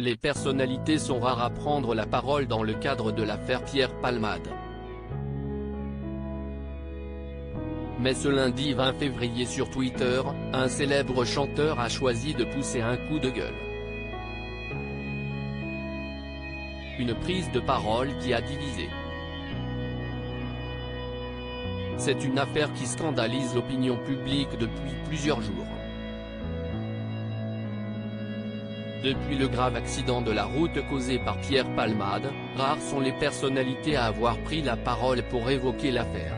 les personnalités sont rares à prendre la parole dans le cadre de l'affaire Pierre Palmade. Mais ce lundi 20 février sur Twitter, un célèbre chanteur a choisi de pousser un coup de gueule. Une prise de parole qui a divisé. C'est une affaire qui scandalise l'opinion publique depuis plusieurs jours. Depuis le grave accident de la route causé par Pierre Palmade, rares sont les personnalités à avoir pris la parole pour évoquer l'affaire.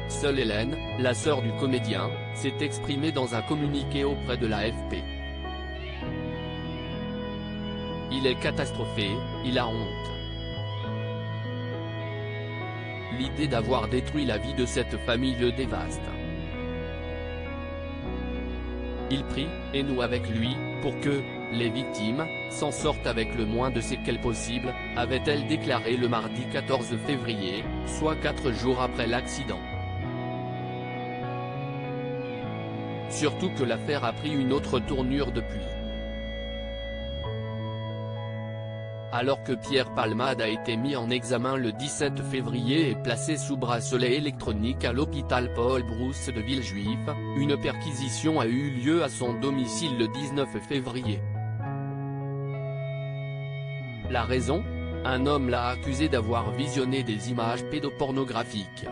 Seule Hélène, la sœur du comédien, s'est exprimée dans un communiqué auprès de l'AFP. Il est catastrophé, il a honte. L'idée d'avoir détruit la vie de cette famille le dévaste. Il prie, et nous avec lui, pour que « les victimes » s'en sortent avec le moins de séquelles possible, avait-elle déclaré le mardi 14 février, soit 4 jours après l'accident. Surtout que l'affaire a pris une autre tournure depuis. Alors que Pierre Palmade a été mis en examen le 17 février et placé sous bracelet électronique à l'hôpital Paul Brousse de Villejuif, une perquisition a eu lieu à son domicile le 19 février. La raison ? Un homme l'a accusé d'avoir visionné des images pédopornographiques.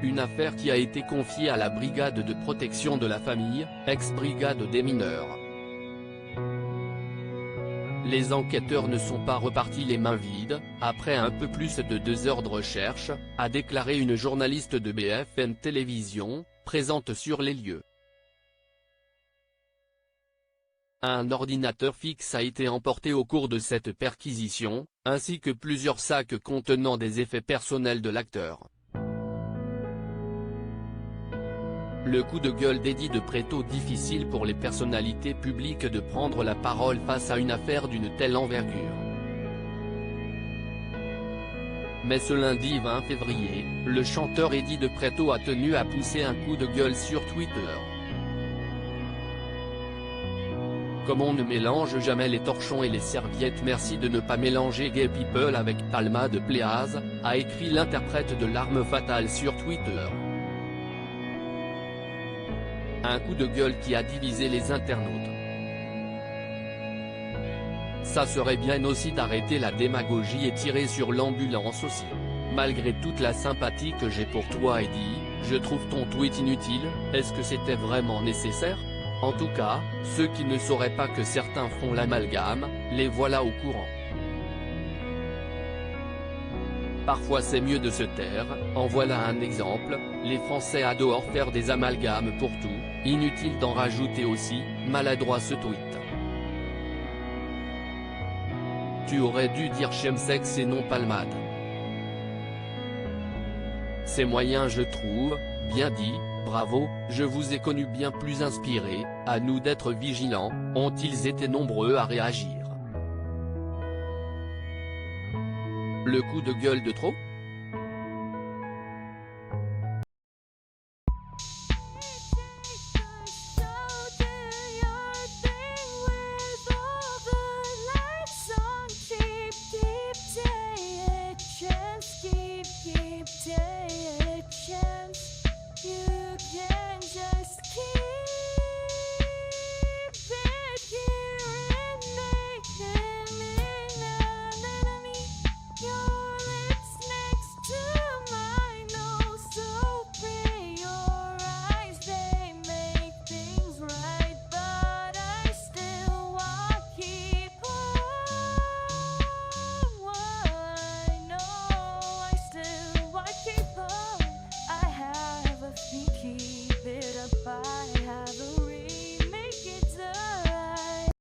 Une affaire qui a été confiée à la brigade de protection de la famille, ex-brigade des mineurs. Les enquêteurs ne sont pas repartis les mains vides, après un peu plus de 2 heures de recherche, a déclaré une journaliste de BFM Télévision, présente sur les lieux. Un ordinateur fixe a été emporté au cours de cette perquisition, ainsi que plusieurs sacs contenant des effets personnels de l'acteur. Le coup de gueule d'Eddie de Pretto. Difficile pour les personnalités publiques de prendre la parole face à une affaire d'une telle envergure. Mais ce lundi 20 février, le chanteur Eddie de Pretto a tenu à pousser un coup de gueule sur Twitter. Comme on ne mélange jamais les torchons et les serviettes, merci de ne pas mélanger Gay People avec Palmade Please, a écrit l'interprète de L'Arme Fatale sur Twitter. Un coup de gueule qui a divisé les internautes. Ça serait bien aussi d'arrêter la démagogie et tirer sur l'ambulance aussi. Malgré toute la sympathie que j'ai pour toi Eddie, je trouve ton tweet inutile. Est-ce que c'était vraiment nécessaire ? En tout cas, ceux qui ne sauraient pas que certains font l'amalgame, les voilà au courant. Parfois c'est mieux de se taire, en voilà un exemple, les Français adorent faire des amalgames pour tout, inutile d'en rajouter aussi, maladroit ce tweet. Tu aurais dû dire chemsex et non Palmade. C'est moyen je trouve, bien dit, bravo, je vous ai connu bien plus inspiré, à nous d'être vigilants, ont-ils été nombreux à réagir. Le coup de gueule de trop ?